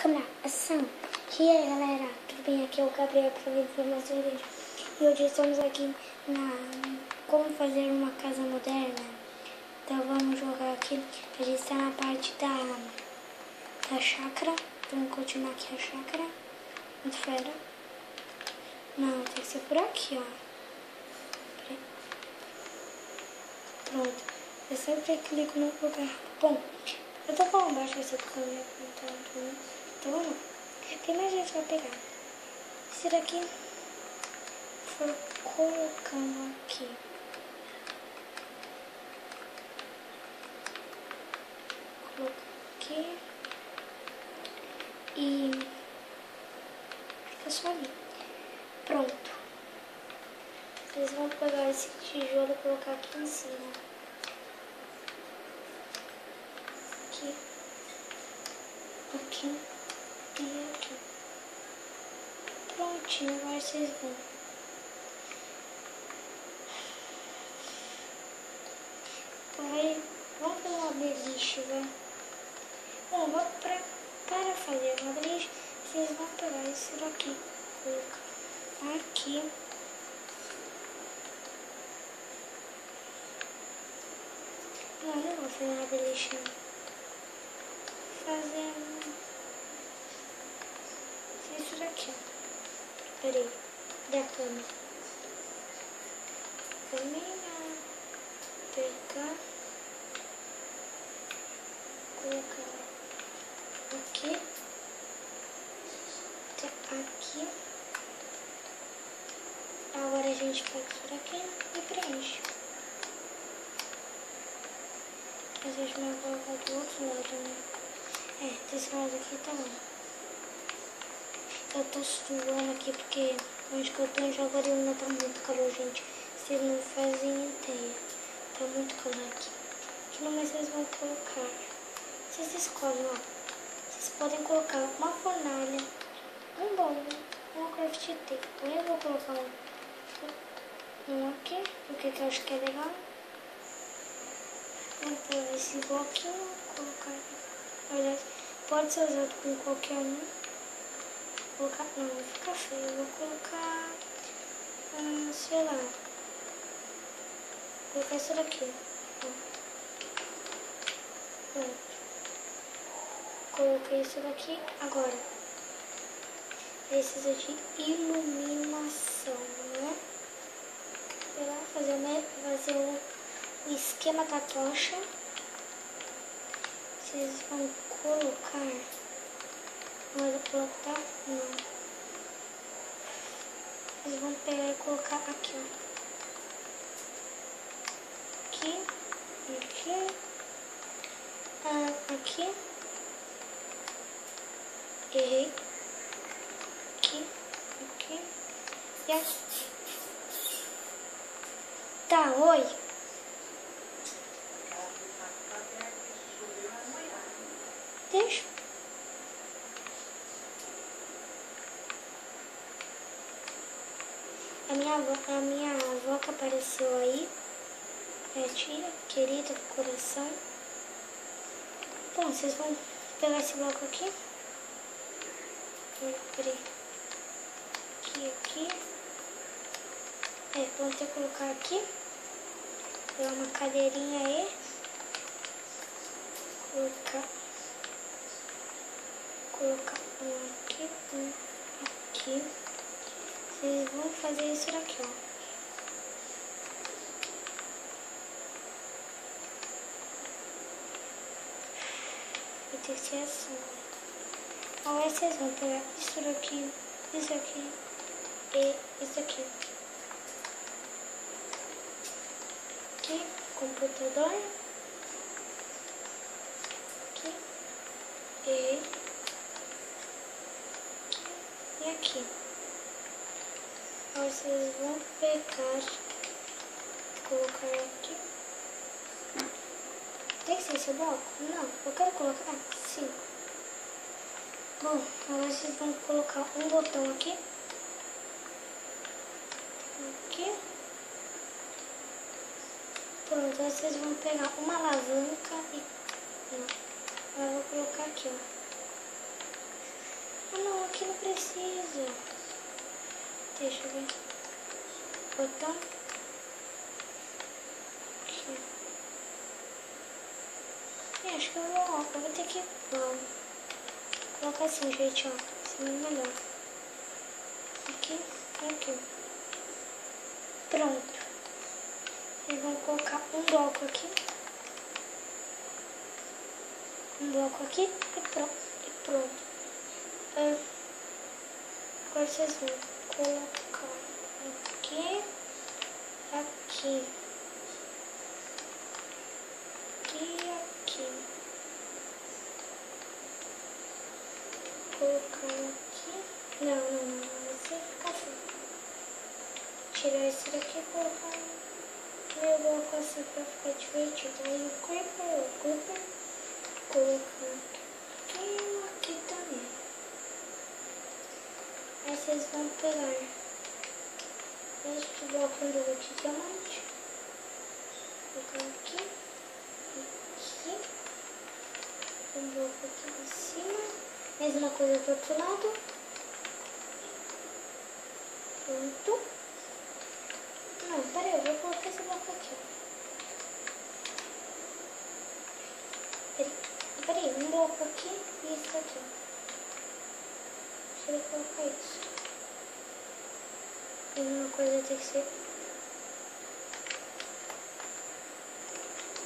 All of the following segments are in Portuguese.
Câmera, ação! E aí galera, tudo bem? Aqui é o Gabriel para ver informação de hoje. E hoje estamos aqui na como fazer uma casa moderna. Então vamos jogar aqui. A gente está na parte da chácara. Vamos continuar aqui a chácara. Muito fera. Não, tem que ser por aqui, ó. Peraí. Pronto. Eu sempre clico no lugar. Bom, eu tô falando baixo essa câmera. Então vamos. Tem mais gente que vai pegar. Esse daqui for colocando aqui. Coloca aqui. E fica só ali. Pronto. Vocês vão pegar esse tijolo e colocar aqui em cima. Aqui. Aqui. E aqui. Prontinho, agora vocês vão. Vamos fazer uma beliche, vai. Bom, para fazer uma beliche, vocês vão pegar isso daqui. Colocar aqui. Não vou fazer uma beliche. Fazendo isso daqui, ó. Peraí, da câmera. Caminhar, pegar, colocar aqui, até aqui. Agora a gente pega isso daqui e preenche. A gente vai colocar do outro lado, né? Desse lado aqui tá bom. Eu tô suando aqui porque onde que eu tô em Jaguariúna tá muito calor, gente. Vocês não fazem ideia. Tá muito calor aqui. Aqui no mais vocês vão colocar. Vocês escolhem, ó. Vocês podem colocar uma fornalha, um bolo, uma craft tape. Eu vou colocar um aqui, porque eu acho que é legal. Vou pegar esse bloquinho, colocar aqui. Olha, pode ser usado com qualquer um. Vou colocar, não, vai ficar feio. Eu vou colocar, sei lá. Vou colocar isso daqui. Pronto. Coloquei isso daqui. Agora, precisa de iluminação, né? Fazer o esquema da tocha. Vocês vão colocar. Vou colocar. Não. Vocês vão pegar e colocar aqui, ó. Aqui. Aqui. Aqui. Errei. Aqui. Aqui. E aqui. Tá, oi. Deixa. A minha avó que apareceu aí, minha tia, querida do coração. Bom, vocês vão pegar esse bloco aqui. Peraí. Aqui. Vão ter que colocar aqui. Pegar uma cadeirinha aí. Colocar um aqui, um aqui. Vocês vão fazer isso daqui, ó. Vai ter que ser assim. Agora vocês vão pegar isso daqui, isso aqui e isso aqui. Aqui, computador. Aqui e aqui. Agora vocês vão pegar, colocar aqui. Tem que ser esse bloco? Não, eu quero colocar assim. Bom, agora vocês vão colocar um botão aqui. Aqui. Pronto, agora vocês vão pegar uma alavanca e... Não, agora eu vou colocar aqui, ó. aqui não precisa. Deixa eu ver. Botão. Aqui. Acho que eu vou ter que colocar assim, gente, ó. Assim é melhor. Aqui, aqui. Pronto. Vocês vão colocar um bloco aqui. Um bloco aqui e pronto. Agora vocês vão colocar aqui, aqui. Aqui. Colocar aqui. Não. Você fica assim. Tirar esse daqui e colocar meio bloco assim pra ficar divertido. Aí o Creeper. Colocar aqui também. Aí vocês vão pegar este bloco de diamante. Colocar aqui. Um bloco aqui em cima. Mesma coisa do outro lado. Pronto. Não, peraí, eu vou colocar esse bloco aqui. Peraí, um bloco aqui e esse aqui. Deixa eu colocar isso. Mesma coisa tem que ser.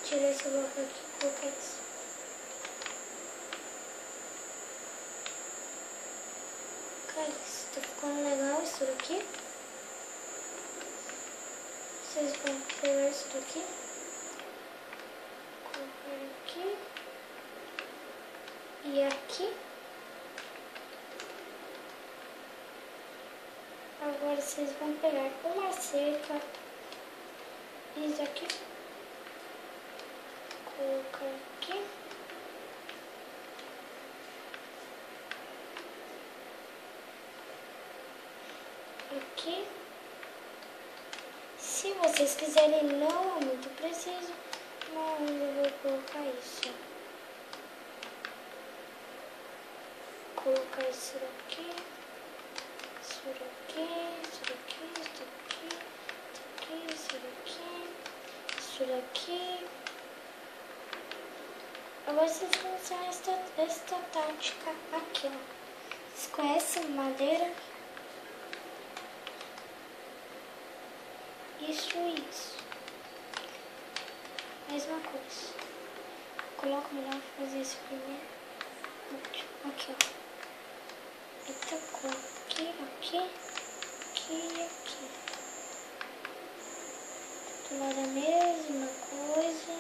Tirar esse bloco aqui e colocar isso. Está ficando legal isso daqui. Vocês vão pegar isso daqui, colocar aqui e aqui. Agora vocês vão pegar uma cerca, isso aqui, colocar aqui. Aqui. Se vocês quiserem, não é muito preciso, mas eu vou colocar isso. Colocar isso daqui, isso daqui, isso daqui, isso daqui, isso daqui, isso daqui. Agora vocês vão usar esta tática aqui, ó. Vocês conhecem madeira? Isso. Mesma coisa. Coloco melhor fazer isso primeiro. Aqui, ó. Eita, aqui. Do lado a mesma coisa.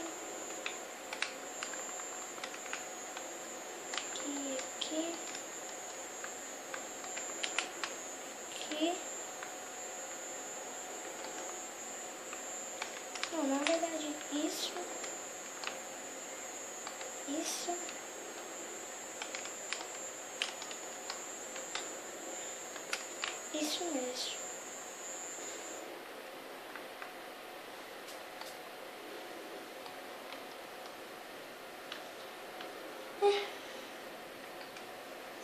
Aqui. Não, na verdade, isso. Isso mesmo.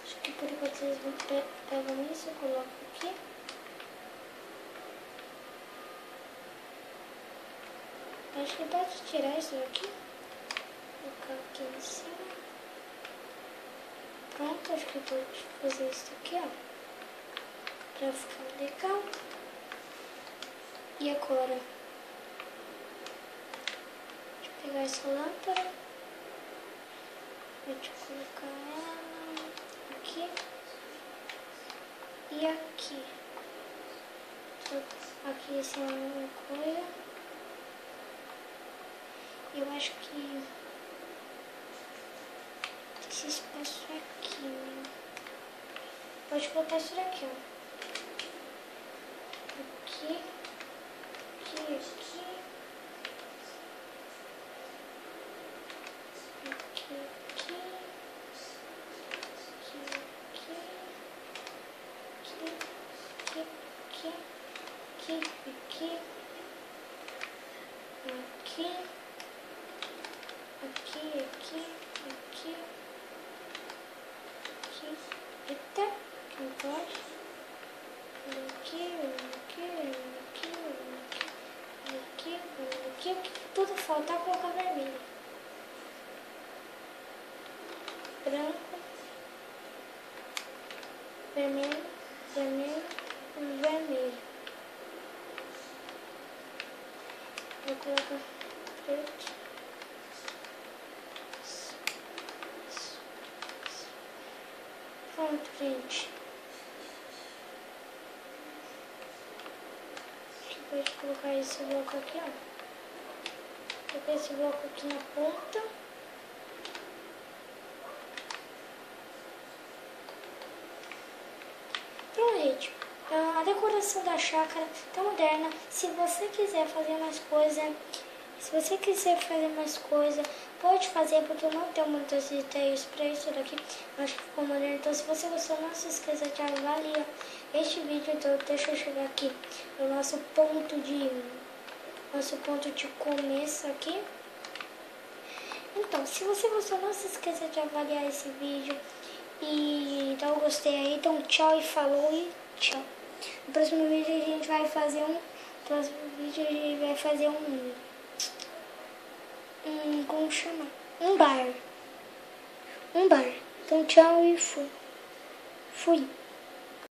Acho que por enquanto vocês vão pegar isso, eu coloco aqui. Acho que pode tirar isso daqui. Colocar aqui em cima. Pronto, acho que pode fazer isso aqui, ó. Pra ficar legal. E agora? Deixa eu pegar essa lâmpada. Deixa eu colocar ela aqui. E aqui. Aqui essa é uma coisa. Eu acho que esse espaço aqui, né? Pode colocar isso daqui, ó. Aqui. Eita, que faltar colocar vermelho. Branco, vermelho, vermelho, vermelho. Vou colocar preto. Pronto, gente. Depois de colocar esse bloco aqui, ó. Colocar esse bloco aqui na ponta. Pronto, gente. A decoração da chácara tá moderna. Se você quiser fazer mais coisa, pode fazer, porque eu não tenho muitas ideias para isso daqui. Eu acho que ficou moderno. Então, se você gostou, não se esqueça de avaliar este vídeo. Então, deixa eu chegar aqui no nosso ponto de começo aqui. Então, se você gostou, não se esqueça de avaliar esse vídeo e dar um gostei aí. Então, tchau e falou e tchau. No próximo vídeo a gente vai fazer como chama? Um bar. Então, tchau e fui.